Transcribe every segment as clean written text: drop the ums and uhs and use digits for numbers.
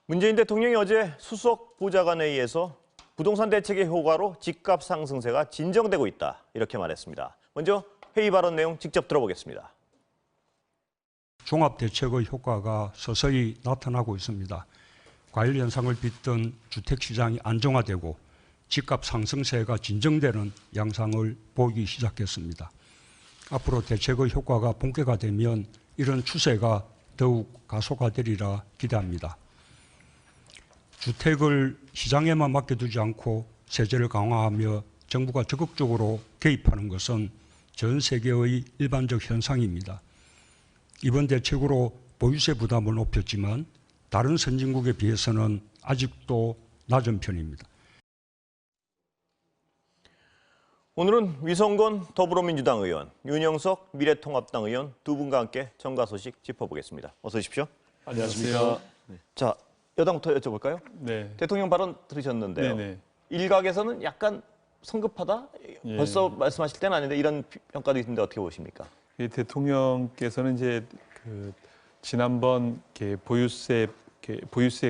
문재인 대통령이 어제 수석 보좌관에 의해서 부동산 대책의 효과로 집값 상승세가 진정되고 있다, 이렇게 말했습니다. 먼저 회의 발언 내용 직접 들어보겠습니다. 종합대책의 효과가 서서히 나타나고 있습니다. 과열 현상을 빚던 주택시장이 안정화되고 집값 상승세가 진정되는 양상을 보이기 시작했습니다. 앞으로 대책의 효과가 본격화되면 이런 추세가 더욱 가속화되리라 기대합니다. 주택을 시장에만 맡겨두지 않고 세제를 강화하며 정부가 적극적으로 개입하는 것은 전 세계의 일반적 현상입니다. 이번 대책으로 보유세 부담을 높였지만 다른 선진국에 비해서는 아직도 낮은 편입니다. 오늘은 위성건 더불어민주당 의원, 윤영석 미래통합당 의원 두 분과 함께 정가 소식 짚어보겠습니다. 어서 오십시오. 안녕하십니까. 자, 여당부터 여쭤볼까요? 네. 대통령 발언 들으셨는데요. 네네. 일각에서는 약간 성급하다? 예. 벌써 말씀하실 때는 아닌데 이런 평가도 있는데 어떻게 보십니까? 이 대통령께서는 이제 지난번 보유세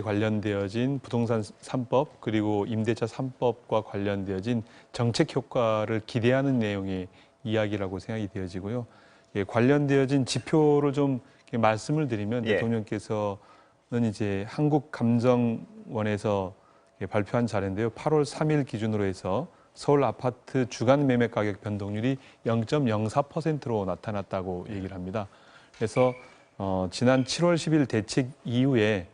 관련되어진 부동산 3법 그리고 임대차 3법과 관련되어진 정책 효과를 기대하는 내용의 이야기라고 생각이 되어지고요. 관련되어진 지표를 좀 말씀을 드리면 대통령께서는 이제 한국감정원에서 발표한 자료인데요. 8월 3일 기준으로 해서 서울 아파트 주간 매매 가격 변동률이 0.04%로 나타났다고 얘기를 합니다. 그래서 지난 7월 10일 대책 이후에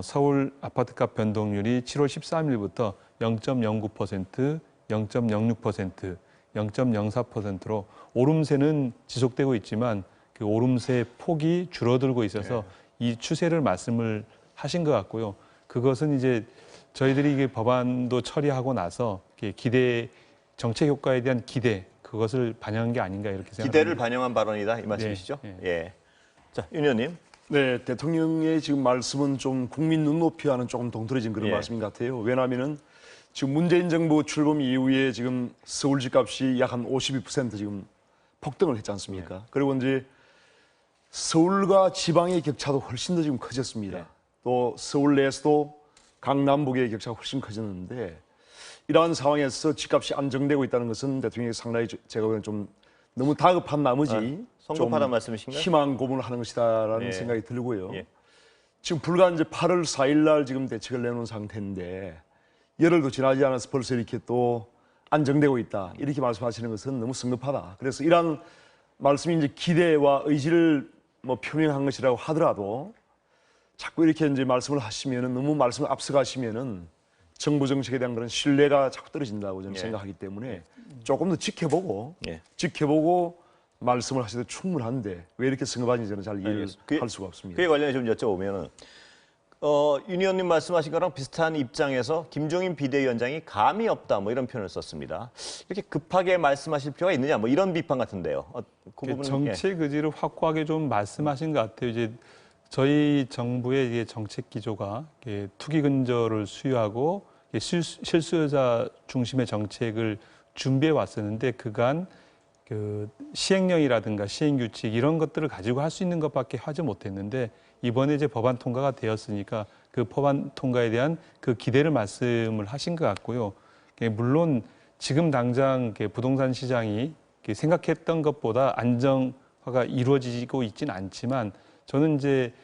서울 아파트값 변동률이 7월 13일부터 0.09%, 0.06%, 0.04%로 오름세는 지속되고 있지만 그 오름세 폭이 줄어들고 있어서 이 추세를 말씀을 하신 것 같고요. 그것은 이제 저희들이 이게 법안도 처리하고 나서 기대 정책 효과에 대한 기대 그것을 반영한 게 아닌가 이렇게 생각합니다. 기대를 반영한 발언이다 이 말씀이시죠? 네. 예. 자, 윤 의원님. 네, 대통령의 지금 말씀은 좀 국민 눈높이와는 조금 동떨어진 그런 말씀인 것 같아요. 왜냐하면은 지금 문재인 정부 출범 이후에 지금 서울 집값이 약 한 52% 지금 폭등을 했지 않습니까? 그리고 이제 서울과 지방의 격차도 훨씬 더 지금 커졌습니다. 또 서울 내에서도 강남북의 격차가 훨씬 커졌는데 이러한 상황에서 집값이 안정되고 있다는 것은 대통령이 상당히 제가 보기에는 좀 너무 다급한 나머지 성급하다는 말씀이신가요? 희망 고문을 하는 것이다라는 생각이 들고요. 지금 불과 이제 8월 4일 날 지금 대책을 내놓은 상태인데 열흘도 지나지 않아서 벌써 이렇게 또 안정되고 있다 이렇게 말씀하시는 것은 너무 성급하다. 그래서 이러한 말씀이 이제 기대와 의지를 뭐 표명한 것이라고 하더라도 자꾸 이렇게 이제 말씀을 하시면은 너무 말씀을 앞서가시면은 정부 정책에 대한 그런 신뢰가 자꾸 떨어진다고 저는 생각하기 때문에 조금 더 지켜보고 말씀을 하셔도 충분한데 왜 이렇게 성급한지 저는 잘 이해를 할 수가 없습니다. 그에 관련해 좀 여쭤보면은 윤 의원님 말씀하신 거랑 비슷한 입장에서 김종인 비대위원장이 감이 없다 뭐 이런 표현을 썼습니다. 이렇게 급하게 말씀하실 필요가 있느냐 뭐 이런 비판 같은데요. 그 부분은 정책 의지를 확고하게 좀 말씀하신 것 같아요. 이제 저희 정부의 정책 기조가 투기 근저를 수요하고 실수요자 중심의 정책을 준비해 왔었는데 그간 그 시행령이라든가 시행규칙 이런 것들을 가지고 할 수 있는 것밖에 하지 못했는데 이번에 이제 법안 통과가 되었으니까 그 법안 통과에 대한 그 기대를 말씀을 하신 것 같고요. 물론 지금 당장 부동산 시장이 생각했던 것보다 안정화가 이루어지고 있지는 않지만 저는 이제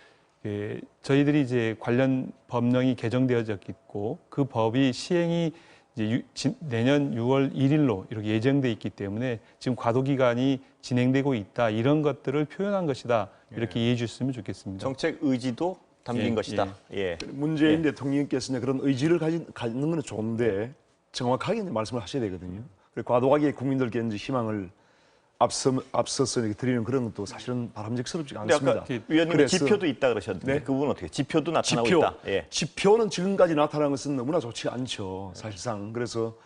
저희들이 이제 관련 법령이 개정되어졌고 그 법이 시행이 이제 내년 6월 1일로 이렇게 예정돼 있기 때문에 지금 과도 기간이 진행되고 있다 이런 것들을 표현한 것이다 이렇게 이해해 주셨으면 좋겠습니다. 정책 의지도 담긴 것이다. 문재인 대통령께서 그런 의지를 갖는 건 좋은데 정확하게 말씀을 하셔야 되거든요. 그리고 과도하게 국민들께 이제 희망을 앞서서 이렇게 드리는 그런 것도 사실은 바람직스럽지가 않습니다. 아까 위원님 지표도 있다 그러셨는데 그 부분은 어떻게? 지표도 나타나고 있다. 지표는 지금까지 나타난 것은 너무나 좋지 않죠. 사실상. 그래서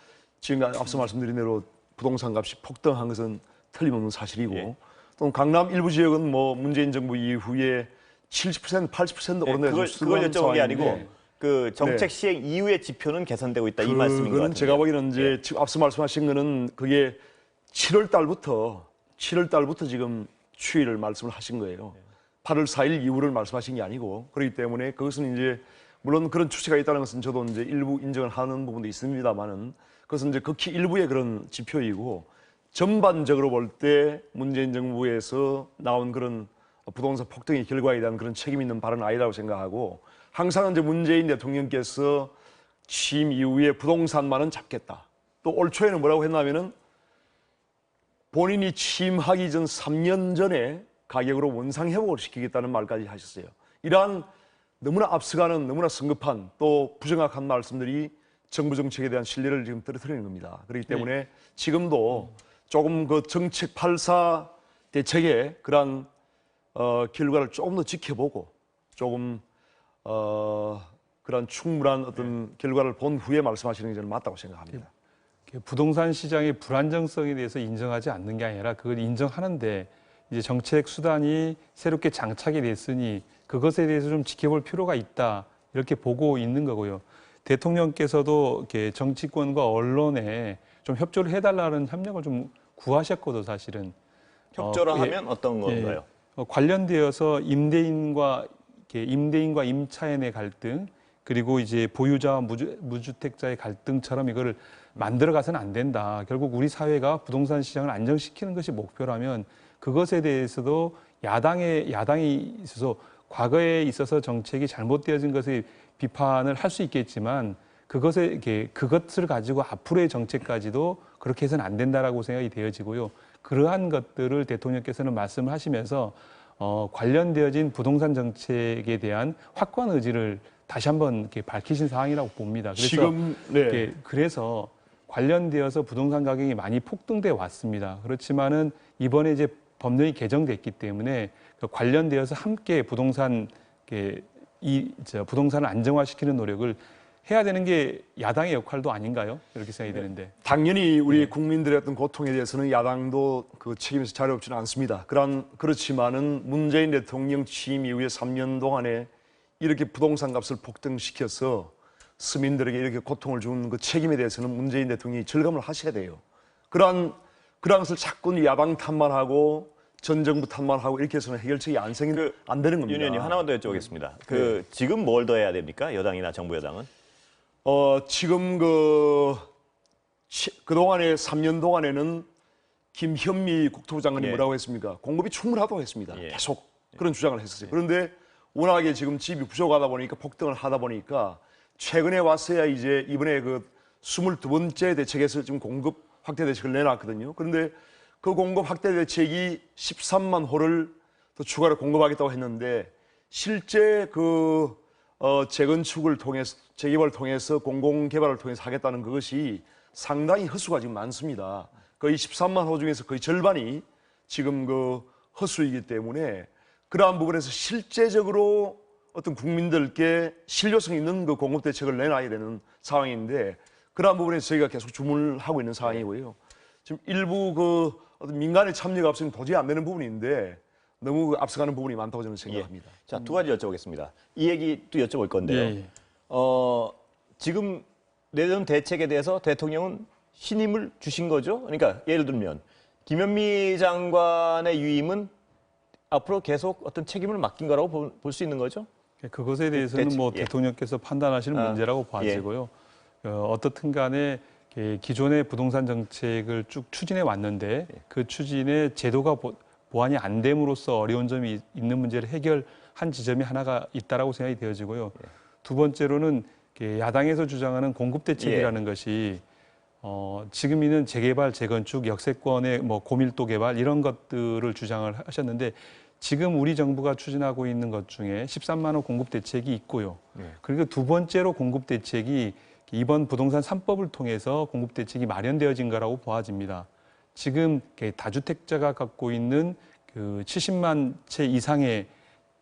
지금 앞서 말씀드린 대로 부동산 값이 폭등한 것은 틀림없는 사실이고 또 강남 일부 지역은 뭐 문재인 정부 이후에 70%, 80% 오른 데가 그걸 여쭤본 게 아니고 그 정책 시행 이후의 지표는 개선되고 있다 이 말씀인 것 같아요. 제가 보기에는 이제 지금 앞서 말씀하신 거는 그게 7월 달부터 지금 추이를 말씀을 하신 거예요. 8월 4일 이후를 말씀하신 게 아니고 그렇기 때문에 그것은 이제 물론 그런 추세가 있다는 것은 저도 이제 일부 인정을 하는 부분도 있습니다만은 그것은 이제 극히 일부의 그런 지표이고 전반적으로 볼 때 문재인 정부에서 나온 그런 부동산 폭등의 결과에 대한 그런 책임 있는 발언은 아니라고 생각하고 항상 이제 문재인 대통령께서 취임 이후에 부동산만은 잡겠다. 또 올 초에는 뭐라고 했냐면은 본인이 취임하기 전 3년 전에 가격으로 원상 회복을 시키겠다는 말까지 하셨어요. 이러한 너무나 앞서가는 너무나 성급한 또 부정확한 말씀들이 정부 정책에 대한 신뢰를 지금 떨어뜨리는 겁니다. 그렇기 때문에 지금도 조금 그 정책 8사 대책의 그러한 결과를 조금 더 지켜보고 조금 그런 충분한 어떤 결과를 본 후에 말씀하시는 게 저는 맞다고 생각합니다. 부동산 시장의 불안정성에 대해서 인정하지 않는 게 아니라 그걸 인정하는데 이제 정책 수단이 새롭게 장착이 됐으니 그것에 대해서 좀 지켜볼 필요가 있다 이렇게 보고 있는 거고요. 대통령께서도 이렇게 정치권과 언론에 좀 협조를 해달라는 협력을 좀 구하셨거든 사실은. 협조를 하면 어떤 건가요? 관련되어서 임대인과 임차인의 갈등 그리고 이제 보유자와 무주택자의 갈등처럼 이거를 만들어가서는 안 된다. 결국 우리 사회가 부동산 시장을 안정시키는 것이 목표라면 그것에 대해서도 야당이 있어서 과거에 있어서 정책이 잘못되어진 것에 비판을 할 수 있겠지만 그것을 가지고 앞으로의 정책까지도 그렇게 해서는 안 된다라고 생각이 되어지고요. 그러한 것들을 대통령께서는 말씀을 하시면서 관련되어진 부동산 정책에 대한 확고한 의지를 다시 한번 이렇게 밝히신 상황이라고 봅니다. 그래서 지금 그래서 관련되어서 부동산 가격이 많이 폭등돼 왔습니다. 그렇지만은 이번에 이제 법령이 개정됐기 때문에 관련되어서 함께 부동산을 안정화시키는 노력을 해야 되는 게 야당의 역할도 아닌가요? 이렇게 생각이 되는데. 당연히 우리 국민들의 어떤 고통에 대해서는 야당도 그 책임에서 자리 없지는 않습니다. 그렇지만은 문재인 대통령 취임 이후에 3년 동안에 이렇게 부동산 값을 폭등시켜서 서민들에게 이렇게 고통을 준 그 책임에 대해서는 문재인 대통령이 절감을 하셔야 돼요. 그러한 것을 자꾸 야당 탓만 하고 전 정부 탓만 하고 이렇게 해서는 해결책이 안 되는 겁니다. 윤 의원님 하나만 더 여쭤보겠습니다. 지금 뭘 더 해야 됩니까? 여당이나 정부 여당은? 지금 그동안에 3년 동안에는 김현미 국토부 장관이 뭐라고 했습니까? 공급이 충분하다고 했습니다. 계속 그런 주장을 했었어요. 그런데 워낙에 지금 집이 부족하다 보니까 폭등을 하다 보니까 최근에 왔어야 이제 이번에 그 22번째 대책에서 지금 공급 확대 대책을 내놨거든요. 그런데 그 공급 확대 대책이 13만 호를 더 추가로 공급하겠다고 했는데 실제 재건축을 통해서 재개발을 통해서 공공개발을 통해서 하겠다는 그것이 상당히 헛수가 지금 많습니다. 거의 13만 호 중에서 거의 절반이 지금 헛수이기 때문에 그러한 부분에서 실제적으로 어떤 국민들께 실효성 있는 그 공급 대책을 내놔야 되는 상황인데 그러한 부분에서 저희가 계속 주문을 하고 있는 상황이고요. 지금 일부 어떤 민간의 참여가 없으면 도저히 안 되는 부분인데 너무 앞서가는 부분이 많다고 저는 생각합니다. 자, 두 가지 여쭤보겠습니다. 이 얘기 또 여쭤볼 건데요. 지금 내놓은 대책에 대해서 대통령은 신임을 주신 거죠? 그러니까 예를 들면 김현미 장관의 유임은 앞으로 계속 어떤 책임을 맡긴 거라고 볼 수 있는 거죠? 그것에 대해서는 대통령께서 판단하시는 문제라고 봐지고요. 어떻든 간에 기존의 부동산 정책을 쭉 추진해 왔는데 그 추진에 제도가 보완이 안 됨으로써 어려운 점이 있는 문제를 해결한 지점이 하나가 있다라고 생각이 되어지고요. 두 번째로는 야당에서 주장하는 공급 대책이라는 것이 지금 있는 재개발, 재건축, 역세권의 고밀도 개발 이런 것들을 주장을 하셨는데 지금 우리 정부가 추진하고 있는 것 중에 13만 호 공급 대책이 있고요. 그리고 두 번째로 공급 대책이 이번 부동산 3법을 통해서 공급 대책이 마련되어진 거라고 보아집니다. 지금 다주택자가 갖고 있는 그 70만 채 이상의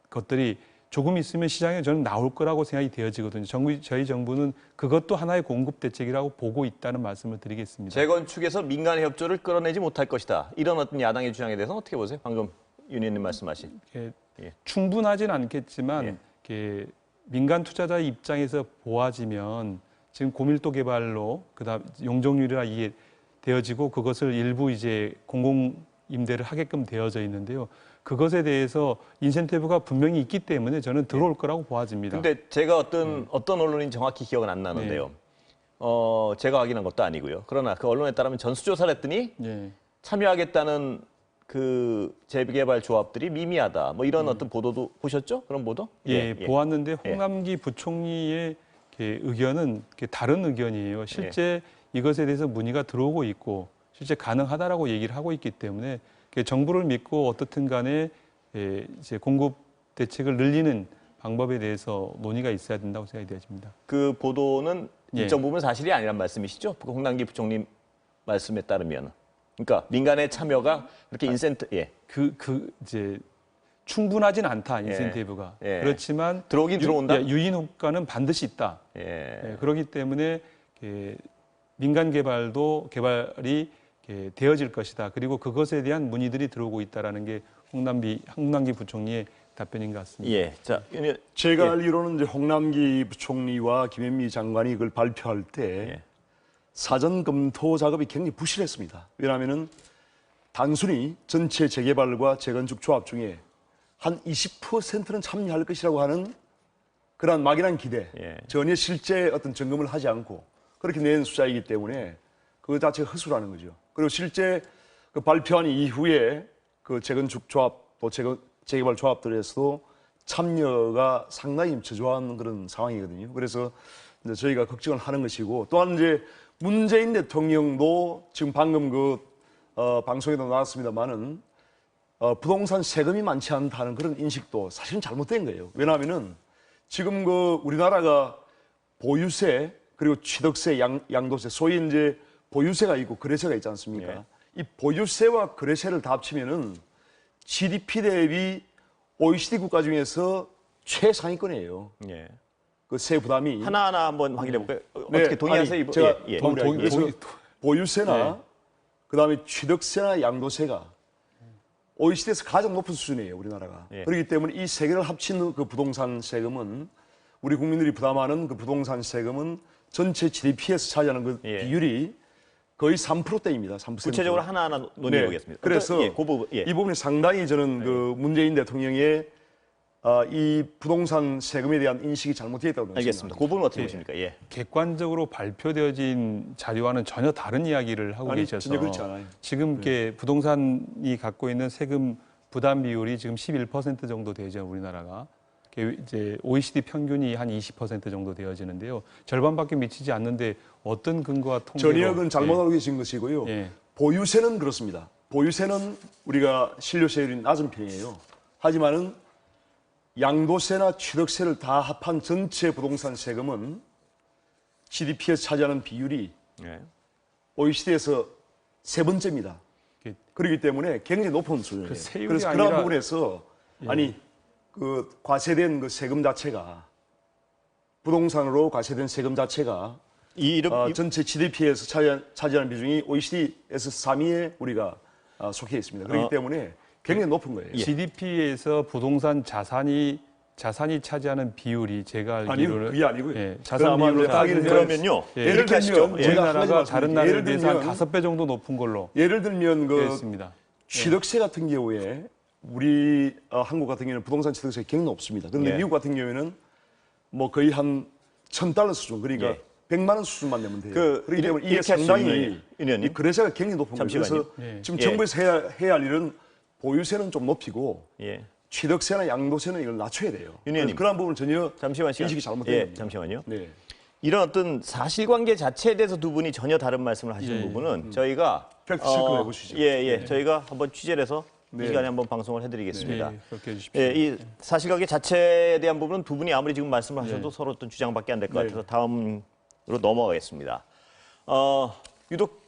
것들이 조금 있으면 시장에 저는 나올 거라고 생각이 되어지거든요. 저희 정부는 그것도 하나의 공급 대책이라고 보고 있다는 말씀을 드리겠습니다. 재건축에서 민간의 협조를 끌어내지 못할 것이다. 이런 어떤 야당의 주장에 대해서는 어떻게 보세요? 방금 윤 의원님 말씀하신. 충분하진 않겠지만 민간 투자자의 입장에서 보아지면 지금 고밀도 개발로 그다음 용적률이나 이게 되어지고 그것을 일부 이제 공공 임대를 하게끔 되어져 있는데요. 그것에 대해서 인센티브가 분명히 있기 때문에 저는 들어올 거라고 보아집니다. 근데 제가 어떤 언론인지 정확히 기억은 안 나는데요. 제가 확인한 것도 아니고요. 그러나 그 언론에 따르면 전수조사를 했더니 참여하겠다는 그 재개발 조합들이 미미하다. 뭐 이런 어떤 보도도 보셨죠? 그런 보도? 보았는데 홍남기 부총리의 의견은 다른 의견이에요. 실제 이것에 대해서 문의가 들어오고 있고 실제 가능하다라고 얘기를 하고 있기 때문에 정부를 믿고 어떻든 간에 이제 공급 대책을 늘리는 방법에 대해서 논의가 있어야 된다고 생각이 되어집니다. 그 보도는 일정 부분 사실이 아니란 말씀이시죠? 홍남기 부총리 말씀에 따르면. 그러니까 민간의 참여가 그렇게 이제 충분하진 않다 인센티브가. 그렇지만 들어오긴 들어온다. 유인 효과는 반드시 있다. 그렇기 때문에 민간 개발이 되어질 것이다. 그리고 그것에 대한 문의들이 들어오고 있다라는 게 홍남기 부총리의 답변인 것 같습니다. 제가 알기로는 이제 홍남기 부총리와 김현미 장관이 그걸 발표할 때 사전 검토 작업이 굉장히 부실했습니다. 왜냐하면은 단순히 전체 재개발과 재건축 조합 중에 한 20%는 참여할 것이라고 하는 그런 막연한 기대, 전혀 실제 어떤 점검을 하지 않고 그렇게 낸 숫자이기 때문에 그 자체가 허술하는 거죠. 그리고 실제 그 발표한 이후에 그 재건축 조합 또 재개발 조합들에서도 참여가 상당히 저조한 그런 상황이거든요. 그래서 이제 저희가 걱정을 하는 것이고 또한 이제 문재인 대통령도 지금 방금 방송에도 나왔습니다만은 부동산 세금이 많지 않다는 그런 인식도 사실은 잘못된 거예요. 왜냐하면은 지금 우리나라가 보유세 그리고 취득세, 양도세, 소위 이제 보유세가 있고 거래세가 있지 않습니까? 이 보유세와 거래세를 다 합치면은 GDP 대비 OECD 국가 중에서 최상위권이에요. 그 세 부담이 하나하나 한번 확인해 볼까요? 어떻게 동의하세요? 제가 그래서 보유세나 그다음에 취득세나 양도세가 OECD에서 가장 높은 수준이에요, 우리나라가. 그렇기 때문에 이 세 개를 합친 그 부동산 세금은 우리 국민들이 부담하는 그 부동산 세금은 전체 GDP에서 차지하는 그 비율이 거의 3%대입니다. 3%. 구체적으로 하나하나 논의해 보겠습니다. 그래서 이 부분이 상당히 저는 그 문재인 대통령의 이 부동산 세금에 대한 인식이 잘못되어 있다고 생각합니다. 알겠습니다. 그 부분 어떻게 보십니까? 객관적으로 발표되어진 자료와는 전혀 다른 이야기를 하고 계셔서 전혀 그렇지 않아요. 지금 부동산이 갖고 있는 세금 부담 비율이 지금 11% 정도 되죠, 우리나라가. 이제 OECD 평균이 한 20% 정도 되어지는데요. 절반밖에 미치지 않는데 어떤 근거와 통계로 전역은 잘못 알고 계신 것이고요. 보유세는 그렇습니다. 보유세는 우리가 실효세율이 낮은 편이에요. 하지만은 양도세나 취득세를 다 합한 전체 부동산 세금은 GDP에서 차지하는 비율이 OECD에서 세 번째입니다. 그렇기 때문에 굉장히 높은 수준이에요. 그래서 그런 부분에서 그 과세된 그 세금 자체가 부동산으로 과세된 세금 자체가 전체 GDP에서 차지하는 비중이 OECD에서 3위에 우리가 속해 있습니다. 그렇기 때문에 굉장히 높은 거예요. GDP에서 부동산 자산이 차지하는 비율이 제가 알기로는 그게 아니고요. 자산 비율로 따지면 그러면요. 예를 들면 우리나라가 다른 나라에 비해서 한 5배 정도 높은 걸로 예를 들면 되었습니다. 취득세 같은 경우에 우리 한국 같은 경우는 부동산 취득세가 굉장히 높습니다. 그런데 미국 같은 경우에는 뭐 거의 한 $1,000 수준, 그러니까 100만 원 수준만 내면 돼요. 그렇기 때문에 이게 상당히 이 거래세가 굉장히 높은 거예요. 그래서 지금 정부에서 해야 할 일은 보유세는 좀 높이고 취득세나 양도세는 이걸 낮춰야 돼요. 그런 부분은 전혀 인식이 잘못돼요. 잠시만요. 이런 어떤 사실관계 자체에 대해서 두 분이 전혀 다른 말씀을 하시는 부분은 저희가 팩트 체크를 해보시죠. 저희가 한번 취재를 해서 이 시간에 한번 방송을 해드리겠습니다. 그렇게 해주십시오. 이 사실관계 자체에 대한 부분은 두 분이 아무리 지금 말씀을 하셔도 서로 어떤 주장밖에 안 될 것 같아서 다음으로 넘어가겠습니다. 유독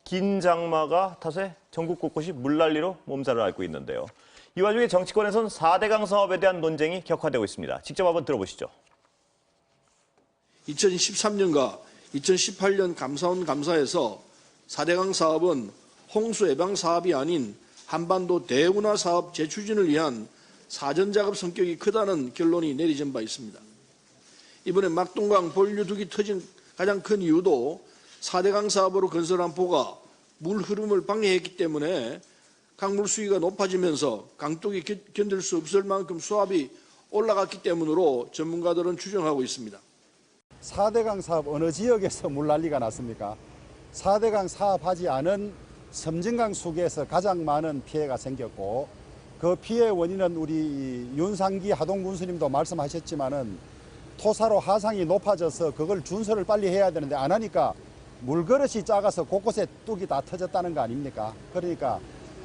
긴 장마가 탓에 전국 곳곳이 물난리로 몸살을 앓고 있는데요. 이 와중에 정치권에서는 4대강 사업에 대한 논쟁이 격화되고 있습니다. 직접 한번 들어보시죠. 2013년과 2018년 감사원 감사에서 4대강 사업은 홍수 예방 사업이 아닌 한반도 대운하 사업 재추진을 위한 사전작업 성격이 크다는 결론이 내려진 바 있습니다. 이번에 막동강 본류둑이 터진 가장 큰 이유도 4대강 사업으로 건설한 보가 물 흐름을 방해했기 때문에 강물 수위가 높아지면서 강둑이 견딜 수 없을 만큼 수압이 올라갔기 때문으로 전문가들은 추정하고 있습니다. 4대강 사업 어느 지역에서 물난리가 났습니까? 4대강 사업하지 않은 섬진강 수계에서 가장 많은 피해가 생겼고 그 피해 원인은 우리 윤상기 하동군수님도 말씀하셨지만은 토사로 하상이 높아져서 그걸 준설을 빨리 해야 되는데 안 하니까 물그릇이 작아서 곳곳에 뚝이 다 터졌다는 거 아닙니까? 그러니까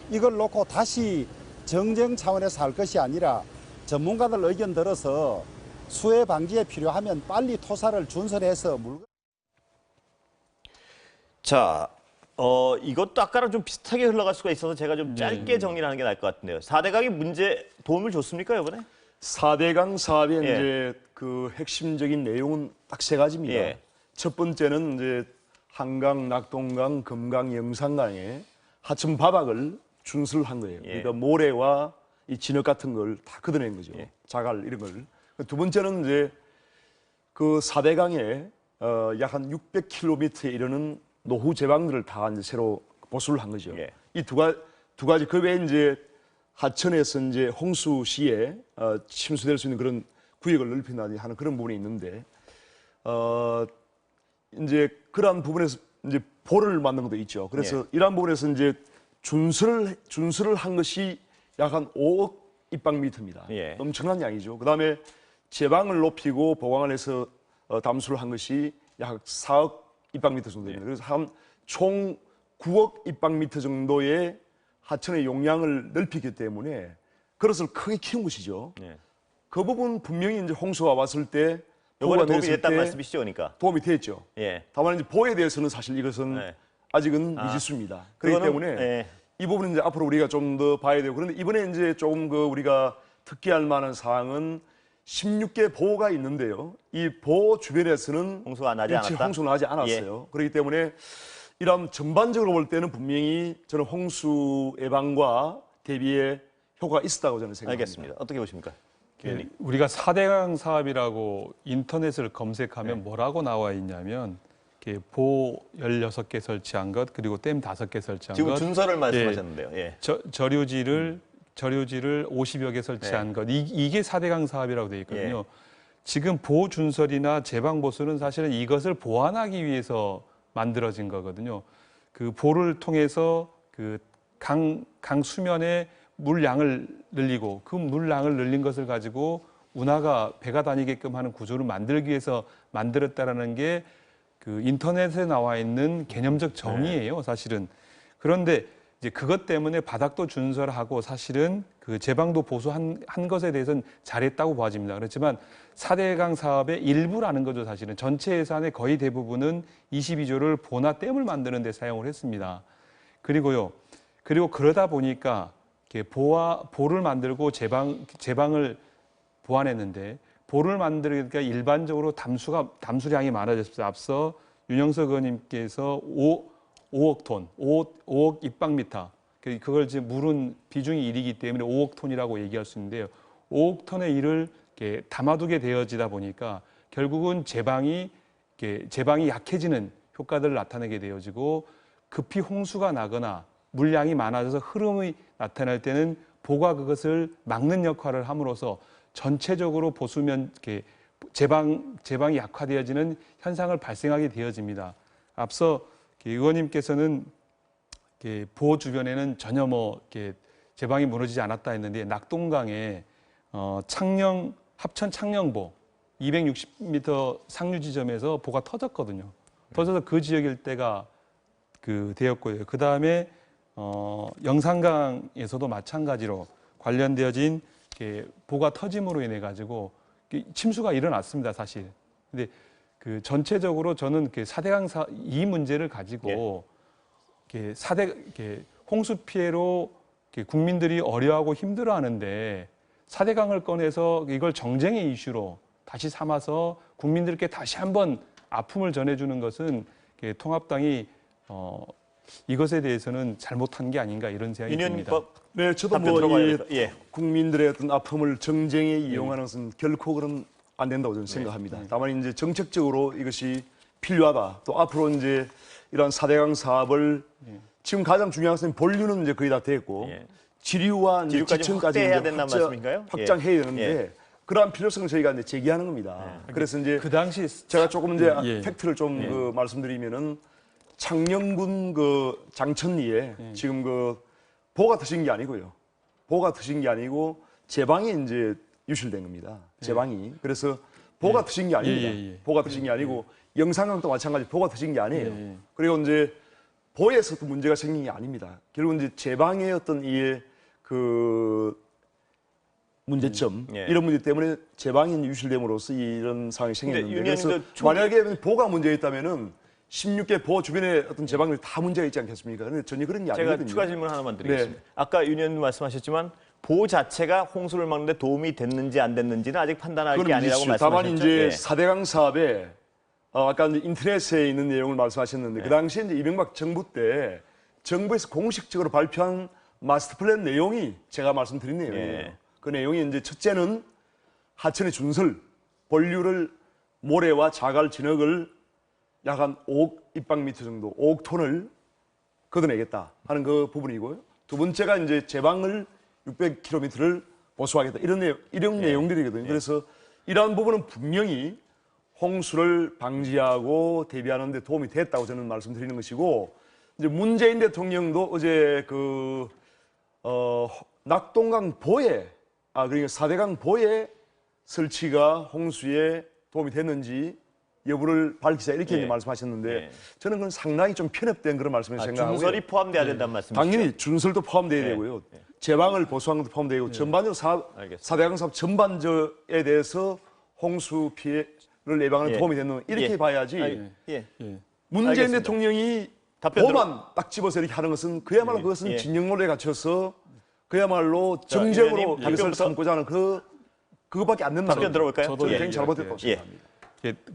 이걸 놓고 다시 정쟁 차원에서 할 것이 아니라 전문가들 의견 들어서 수해 방지에 필요하면 빨리 토사를 준설해서 자, 이것도 아까랑 좀 비슷하게 흘러갈 수가 있어서 제가 좀 짧게 정리를 하는 게 나을 것 같은데요. 4대강이 문제 도움을 줬습니까, 이번에? 4대강 사업의 예. 이제 그 핵심적인 내용은 딱 세 가지입니다. 예. 첫 번째는 이제 한강, 낙동강, 금강, 영산강에 하천 바닥을 준설한 거예요. 예. 그러니까 모래와 이 진흙 같은 걸 다 걷어낸 거죠. 예. 자갈 이런 걸. 두 번째는 이제 그 4대강에 약 한 600km에 이르는 노후 제방들을 다 이제 새로 보수를 한 거죠. 예. 이 두 가지 그 외에 이제 하천에서 이제 홍수 시에 침수될 수 있는 그런 구역을 넓힌다든지 하는 그런 부분이 있는데 이제 그러한 부분에서 이제 보를 만든 것도 있죠. 그래서 이러한 부분에서 이제 준설을 한 것이 약 한 5억 입방미터입니다. 예. 엄청난 양이죠. 그다음에 제방을 높이고 보강을 해서 담수를 한 것이 약 4억 입방미터 정도 됩니다. 그래서 한 총 9억 입방미터 정도의 하천의 용량을 넓히기 때문에 그것을 크게 키운 것이죠. 예. 그 부분 분명히 이제 홍수가 왔을 때 이번에 폭우가 도움이 내렸을 됐다는 때 말씀이시죠, 그러니까? 도움이 됐죠. 예. 다만 이제 보에 대해서는 사실 이것은 네. 아직은 미지수입니다. 그렇기 그거는, 때문에 예. 이 부분은 이제 앞으로 우리가 좀 더 봐야 되고 그런데 이번에 이제 조금 그 우리가 특기할 만한 사항은 16개 보호가 있는데요. 이 보호 주변에서는 홍수가 나지 일치 않았다? 홍수는 나지 않았어요. 그렇기 때문에 이런 전반적으로 볼 때는 분명히 저는 홍수 예방과 대비에 효과가 있었다고 저는 생각합니다. 알겠습니다. 어떻게 보십니까? 예, 우리가 4대강 사업이라고 인터넷을 검색하면 뭐라고 나와 있냐면 이렇게 보 16개 설치한 것 그리고 댐 5개 설치한 지금 것 준설을 말씀하셨는데요. 예. 저류지를 50여 개 설치한 것 이게 4대강 사업이라고 되어 있거든요. 지금 보준설이나 제방보수는 사실은 이것을 보완하기 위해서 만들어진 거거든요. 그 보를 통해서 그 강 수면의 물량을 늘리고 그 물량을 늘린 것을 가지고 운하가 배가 다니게끔 하는 구조를 만들기 위해서 만들었다라는 게 그 인터넷에 나와 있는 개념적 정의예요, 사실은. 그런데 이제 그것 때문에 바닥도 준설하고 사실은 그 제방도 보수한 것에 대해서는 잘했다고 봐집니다. 그렇지만 4대강 사업의 일부라는 거죠, 사실은. 전체 예산의 거의 대부분은 22조를 보나 댐을 만드는 데 사용을 했습니다. 그리고 그러다 보니까 보를 만들고 제방을 보완했는데 보를 만들기가 일반적으로 담수량이 많아졌습니다. 앞서 윤영석 의원님께서 5억 톤, 5억 입방미터, 그걸 지금 물은 비중이 1이기 때문에 5억 톤이라고 얘기할 수 있는데요. 5억 톤의 일을 담아두게 되어지다 보니까 결국은 제방이 약해지는 효과들을 나타내게 되어지고 급히 홍수가 나거나 물량이 많아져서 흐름이 나타날 때는 보가 그것을 막는 역할을 함으로써 전체적으로 보수면 제방이 약화되어지는 현상을 발생하게 되어집니다. 앞서 의원님께서는 보 주변에는 전혀 제방이 무너지지 않았다 했는데 낙동강에 합천 창녕보 260m 상류 지점에서 보가 터졌거든요. 터져서 그 지역 일대가 되었고요. 그 다음에 영산강에서도 마찬가지로 관련되어진 보가 터짐으로 인해 가지고 침수가 일어났습니다, 사실. 근데 전체적으로 저는 4대강 이 문제를 가지고 홍수 피해로 국민들이 어려워하고 힘들어하는데 4대강을 꺼내서 이걸 정쟁의 이슈로 다시 삼아서 국민들께 다시 한번 아픔을 전해주는 것은 통합당이 이것에 대해서는 잘못한 게 아닌가 이런 생각이 듭니다. 네, 저도 답변 들어봐야겠다. 예. 국민들의 어떤 아픔을 정쟁에 이용하는 것은 결코 그럼 안 된다고 저는 생각합니다. 다만 이제 정책적으로 이것이 필요하다. 또 앞으로 이제 이러한 4대강 사업을 지금 가장 중요한 것은 본류는 이제 거의 다 됐고 예. 지류와 이제 지류까지 지층까지 확대해야 이제 된다는 말씀인가요? 확장해야 되는데 예. 그러한 필요성을 저희가 이제 제기하는 겁니다. 그래서 이제 그 당시 제가 조금 이제 예. 팩트를 좀 그 말씀드리면은 창녕군 그 장천리에 지금 그 보가 드신 게 아니고요. 보가 드신 게 아니고 제방이 이제 유실된 겁니다. 제방이. 그래서 보가 드신 게 아닙니다. 보가 드신 게 아니고 영산강도 마찬가지 보가 드신 게 아니에요. 그리고 이제 보에서도 문제가 생긴 게 아닙니다. 결국 이제 제방의 어떤 이의 그 문제점 예. 이런 문제 때문에 제방이 유실됨으로써 이런 상황이 근데 생겼는데 윤 그래서 의원님도 만약에 보가 문제 있다면은 16개 보 주변에 어떤 제방들이 다 문제가 있지 않겠습니까? 근데 전혀 그런 게 제가 아니거든요. 추가 질문 하나만 드리겠습니다. 네. 아까 윤 의원님 말씀하셨지만 보 자체가 홍수를 막는 데 도움이 됐는지 안 됐는지는 아직 판단할 게 그건 아니라고 미지수. 말씀하셨죠. 다만 이제 예. 4대강 사업에 아까 이제 인터넷에 있는 내용을 말씀하셨는데 그 당시에 이제 이명박 정부 때 정부에서 공식적으로 발표한 마스터 플랜 내용이 제가 말씀드린 내용이에요. 예. 그 내용이 이제 첫째는 하천의 준설, 본류를 모래와 자갈, 진흙을 약 한 5억 입방미터 정도, 5억 톤을 걷어내겠다 하는 그 부분이고요. 두 번째가 이제 제방을 600km를 보수하겠다 이런 내용들이거든요. 그래서 이러한 부분은 분명히 홍수를 방지하고 대비하는 데 도움이 됐다고 저는 말씀드리는 것이고 이제 문재인 대통령도 어제 그 낙동강 보에 그러니까 4대강 보에 설치가 홍수에 도움이 됐는지 여부를 밝히자 이렇게 예. 이제 말씀하셨는데 예. 저는 그건 상당히 좀 편협된 그런 말씀을 생각하고요. 준설이 포함돼야 된다는 말씀이시죠? 당연히 준설도 포함돼야 예. 되고요. 제방을 보수하는 것도 포함되고 전반적으로 알겠습니다. 4대강 사업 전반적에 대해서 홍수 피해를 예방하는 예. 도움이 되는 이렇게 예. 봐야지 예. 문재인 알겠습니다. 대통령이 답변 보만 딱 집어서 이렇게 하는 것은 그야말로 그것은 예. 진영론에 갇혀서 그야말로 자, 정쟁으로 의원님, 그것을 답변부터- 삼고자 하는 그거밖에 안 된다는 답변 들어볼까요? 저도 저는 예. 굉장히 잘못됐다고 예. 생각합니다.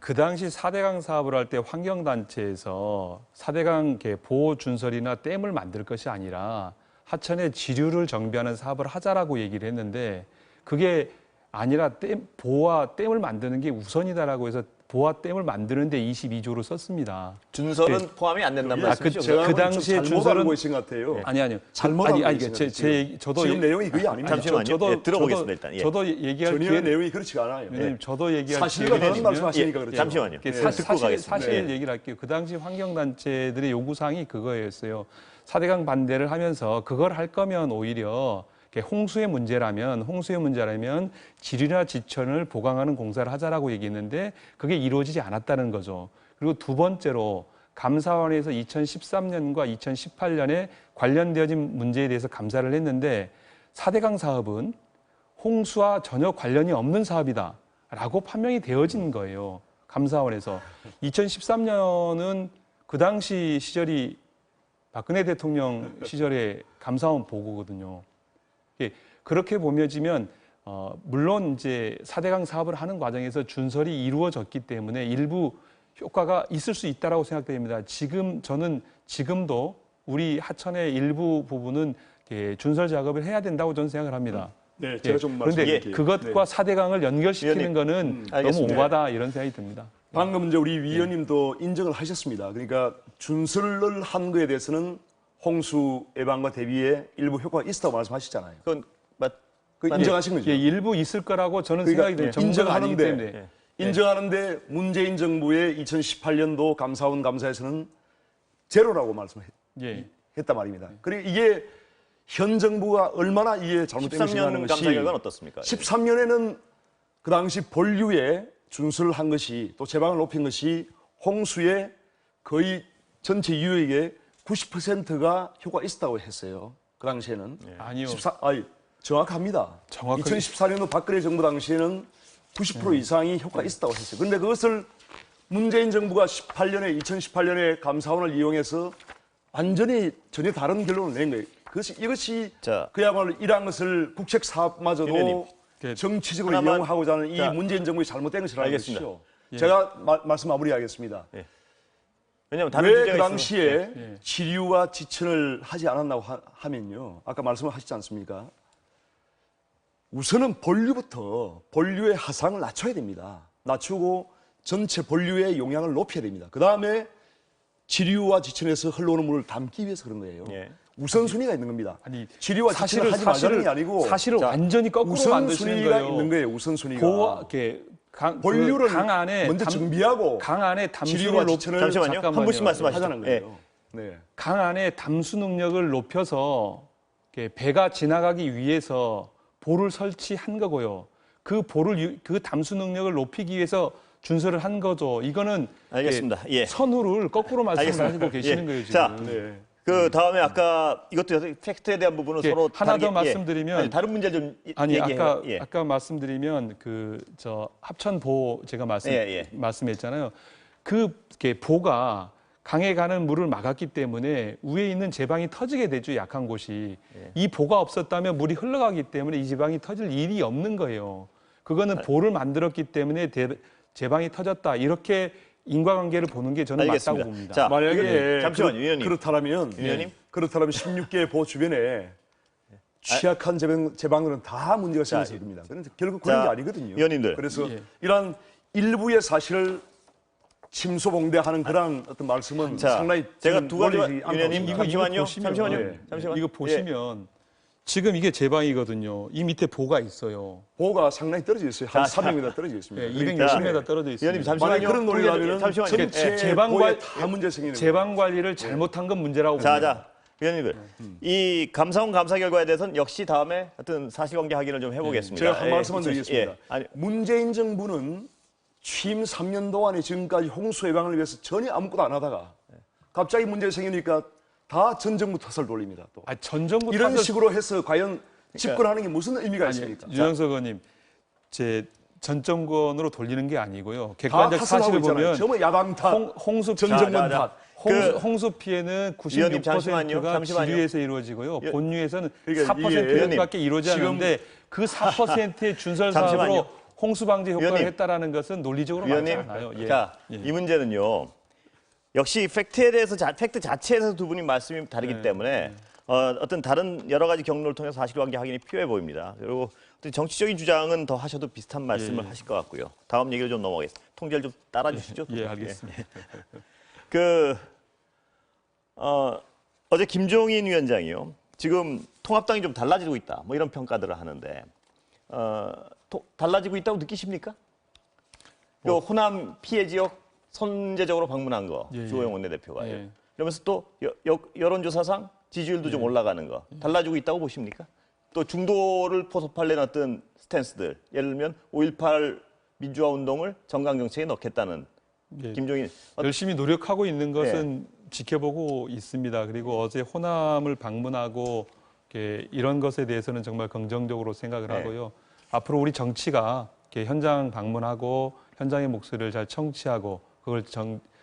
그 당시 4대강 사업을 할 때 환경단체에서 4대강 보호 준설이나 댐을 만들 것이 아니라 하천의 지류를 정비하는 사업을 하자라고 얘기를 했는데 그게 아니라 보호와 댐을 만드는 게 우선이다라고 해서 보호와 댐을 만드는데 22조를 썼습니다. 준설은 포함이 안 된다는 말씀이죠? 제가 그 보기엔 당시에 좀 잘못 준설은- 알고 계신 것 같아요. 아니요. 잘못 알고 아니, 계신 제 것 같아요. 얘기, 저도 지금 내용이 그게 아닙니다. 잠시만요. 예, 들어보겠습니다, 일단. 예. 저도 얘기할 전혀 기회, 내용이 그렇지 않아요. 왜냐면 저도 얘기할 사실과 다른 기회를 말씀하시니까 예, 그렇죠. 잠시만요. 이게 듣고 가겠습니다. 사실 얘기를 할게요. 그 당시 환경단체들의 요구사항이 그거였어요. 4대강 반대를 하면서 그걸 할 거면 오히려 홍수의 문제라면 지류나 지천을 보강하는 공사를 하자라고 얘기했는데 그게 이루어지지 않았다는 거죠. 그리고 두 번째로 감사원에서 2013년과 2018년에 관련되어진 문제에 대해서 감사를 했는데 4대강 사업은 홍수와 전혀 관련이 없는 사업이다라고 판명이 되어진 거예요. 감사원에서. 2013년은 그 당시 시절이 박근혜 대통령 시절의 감사원 보고거든요. 그렇게 보면지면 물론 이제 4대강 사업을 하는 과정에서 준설이 이루어졌기 때문에 일부 효과가 있을 수 있다라고 생각됩니다. 저는 지금도 우리 하천의 일부 부분은 준설 작업을 해야 된다고 저는 생각을 합니다. 네, 제가 좀 그런데 말씀드릴게요. 그것과 4대강을 연결시키는 위원님, 거는 너무 알겠습니다. 오바다 이런 생각이 듭니다. 방금 이제 우리 위원님도 인정을 하셨습니다. 그러니까 준설을 한 거에 대해서는 홍수 예방과 대비에 일부 효과가 있었다고 말씀하시잖아요. 그건 그 인정하신 거죠. 예, 일부 있을 거라고 저는 그러니까 생각이 듭니다. 정부가 아니기 인정하는데 때문에. 인정하는데 문재인 정부의 2018년도 감사원 감사에서는 제로라고 말씀했단 예. 말입니다. 그리고 이게 현 정부가 얼마나 이게 잘못된 것인가 하는 13년 것이 감사 결과는 어떻습니까? 13년에는 그 당시 본류에 준수를 한 것이 또 제방을 높인 것이 홍수의 거의 전체 유역의 90%가 효과가 있었다고 했어요. 그 당시에는. 아니요. 정확합니다. 정확하게. 2014년도 박근혜 정부 당시에는 90% 이상이 효과가 있었다고 했어요. 그런데 그것을 문재인 정부가 2018년에 감사원을 이용해서 완전히 전혀 다른 결론을 낸 거예요. 이것이 자. 그야말로 이러한 것을 국책 사업마저도 위원님, 정치적으로 하나만- 이용하고자 하는 이 자, 문재인 정부의 잘못된 것이라는 알겠습니다. 것이죠. 제가 말씀 마무리하겠습니다. 왜냐하면 다른 왜 주제가 그 있어서. 당시에 지류와 지천을 하지 않았나고 하면요. 아까 말씀을 하시지 않습니까? 우선은 본류의 하상을 낮춰야 됩니다. 낮추고 전체 본류의 용량을 높여야 됩니다. 그 다음에 지류와 지천에서 흘러오는 물을 담기 위해서 그런 거예요. 예. 우선순위가 있는 겁니다. 아니, 지류와 지천을 하지 말자는 게 아니고 사실을 완전히 거꾸로 만드시는 우선순위가 거예요. 있는 거예요. 우선순위가. 이렇게 본류를 강 안에 먼저 정비하고 강 안에 지류와 담수를 지천을 잠시만요. 한 분씩 말씀하시죠. 하자는 거예요. 네. 강 안에 담수 능력을 높여서 이렇게 배가 지나가기 위해서 보를 설치한 거고요. 그 담수 능력을 높이기 위해서 준설을 한 거죠. 이거는 알겠습니다. 예. 선후를 거꾸로 말씀하시고 계시는 예. 거예요. 지금. 자, 네. 그 다음에 아까 이것도 팩트에 대한 부분은 예, 서로 하나 더 다르게, 말씀드리면 아니, 다른 문제 좀 아니 얘기해요. 예. 아까 말씀드리면 저 합천보 제가 말씀했잖아요. 이렇게 보가 강에 가는 물을 막았기 때문에 위에 있는 제방이 터지게 되죠. 약한 곳이. 이 보가 없었다면 물이 흘러가기 때문에 이 제방이 터질 일이 없는 거예요. 그거는 보를 만들었기 때문에 제방이 터졌다. 이렇게 인과관계를 보는 게 저는 알겠습니다. 맞다고 봅니다. 자, 만약에 잠시만요, 위원님. 그렇다면 위원님? 그렇다면 16개 보 주변에 취약한 제방들은 다 문제가 생겨서 됩니다. 그런데 결국 그런 자, 게 아니거든요. 위원님들. 그래서 예. 이러한 일부의 사실을 침소봉대하는 그런 어떤 말씀은 자, 상당히 제가 저는 두 가지 논리적이 않다고 위원님 생각합니다. 잠시만요. 보시면, 잠시만요. 이거 보시면 지금 이게 제방이거든요. 이 밑에 보가 있어요. 보가 상당히 떨어져 있어요. 한 자, 400m 떨어져 있습니다. 예, 그러니까 260m 떨어져 있습니다. 위원님 잠시만요. 만약 그런 논리라면 잠시만요. 전체 제방 보에 관- 다 문제 생기는 거예요. 제방 관리를 잘못한 건 문제라고 자, 봅니다. 자, 위원님들. 이 감사원 감사 결과에 대해서는 역시 다음에 하여튼 사실관계 확인을 좀 해보겠습니다. 제가 한 예, 말씀만 드리겠습니다. 예. 아니, 문재인 정부는 취임 3년 동안에 지금까지 홍수 예방을 위해서 전혀 아무것도 안 하다가 갑자기 문제 생기니까 다 전 정부 탓을 돌립니다. 또 전 정부 이런 탓을- 식으로 해서 과연 집권하는 게 무슨 의미가 있습니까? 유영석 의원님, 전 정권으로 돌리는 게 아니고요. 다 객관적 탓을 하고 사실을 있잖아요. 보면 전부 야당 탓, 홍수 전 정권 자, 탓. 홍수 피해는 위원님, 96%가 잠시만요. 지류에서 이루어지고요. 본류에서는 그러니까 4%밖에 이루어지지 지금- 않는데 그 4%의 준설 잠시만요. 사업으로 홍수 방지 효과를 위원님. 했다라는 것은 논리적으로 맞지 위원님. 않아요. 예. 자, 예. 이 문제는요. 역시 팩트에 대해서 팩트 자체에서 두 분이 말씀이 다르기 때문에 어떤 다른 여러 가지 경로를 통해서 사실관계 확인이 필요해 보입니다. 그리고 어떤 정치적인 주장은 더 하셔도 비슷한 말씀을 하실 것 같고요. 다음 얘기로 좀 넘어가겠습니다. 통제를 좀 따라주시죠. 예, 알겠습니다. 어제 김종인 위원장이요. 지금 통합당이 좀 달라지고 있다. 뭐 이런 평가들을 하는데 달라지고 있다고 느끼십니까? 그 호남 피해 지역 선제적으로 방문한 거 예, 예. 주호영 원내대표가 예. 이러면서 또 여론조사상 지지율도 좀 올라가는 거 달라지고 있다고 보십니까? 또 중도를 포섭하려는 어떤 스탠스들 예를 들면 5.18 민주화 운동을 정강 정책에 넣겠다는 예. 김종인 열심히 노력하고 있는 예. 것은 지켜보고 있습니다. 그리고 어제 호남을 방문하고 이런 것에 대해서는 정말 긍정적으로 생각을 네. 하고요. 앞으로 우리 정치가 현장 방문하고 현장의 목소리를 잘 청취하고 그걸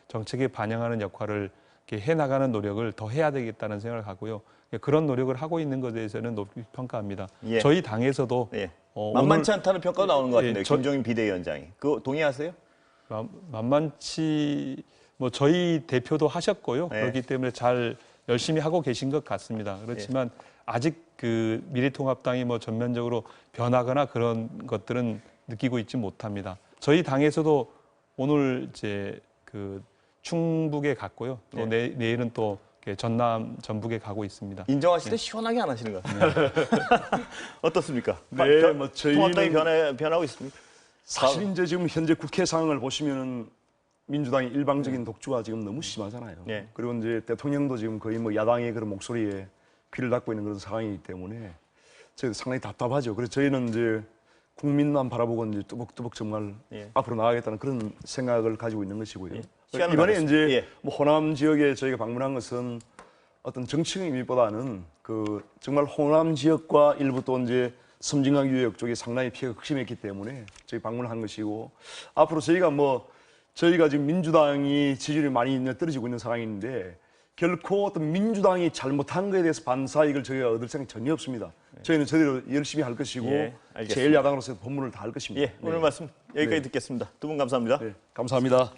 정책에 반영하는 역할을 해나가는 노력을 더 해야 되겠다는 생각을 하고요. 그런 노력을 하고 있는 것에 대해서는 높이 평가합니다. 예. 저희 당에서도 예. 오늘 만만치 않다는 평가가 나오는 것 같은데 예, 김종인 비대위원장이 그거 동의하세요? 만만치 저희 대표도 하셨고요. 네. 그렇기 때문에 잘 열심히 하고 계신 것 같습니다. 그렇지만 아직 그 미래통합당이 전면적으로 변하거나 그런 것들은 느끼고 있지 못합니다. 저희 당에서도 오늘 그 충북에 갔고요. 또 내일은 또 전남, 전북에 가고 있습니다. 인정하실 때 시원하게 안 하시는 것 같아요. 어떻습니까? 네, 통합당이 저희는 변하고 있습니까? 사실 이제 지금 현재 국회 상황을 보시면은 민주당의 일방적인 독주가 지금 너무 심하잖아요. 네. 그리고 이제 대통령도 지금 거의 야당의 그런 목소리에 귀를 닫고 있는 그런 상황이기 때문에 저희 상당히 답답하죠. 그래서 저희는 이제 국민만 바라보고 이제 뚜벅뚜벅 정말 앞으로 나가겠다는 그런 생각을 가지고 있는 것이고요. 시간은 이번에 많았습니다. 이제 호남 지역에 저희가 방문한 것은 어떤 정치적 의미보다는 그 정말 호남 지역과 일부 또 이제 섬진강 유역 쪽에 상당히 피해가 극심했기 때문에 저희 방문한 것이고 앞으로 저희가 지금 민주당이 지지율이 많이 떨어지고 있는 상황인데 결코 어떤 민주당이 잘못한 것에 대해서 반사익을 저희가 얻을 생각이 전혀 없습니다. 저희는 저희로 열심히 할 것이고 알겠습니다. 제1야당으로서 본분을 다 할 것입니다. 오늘 말씀 여기까지 듣겠습니다. 두 분 감사합니다. 감사합니다.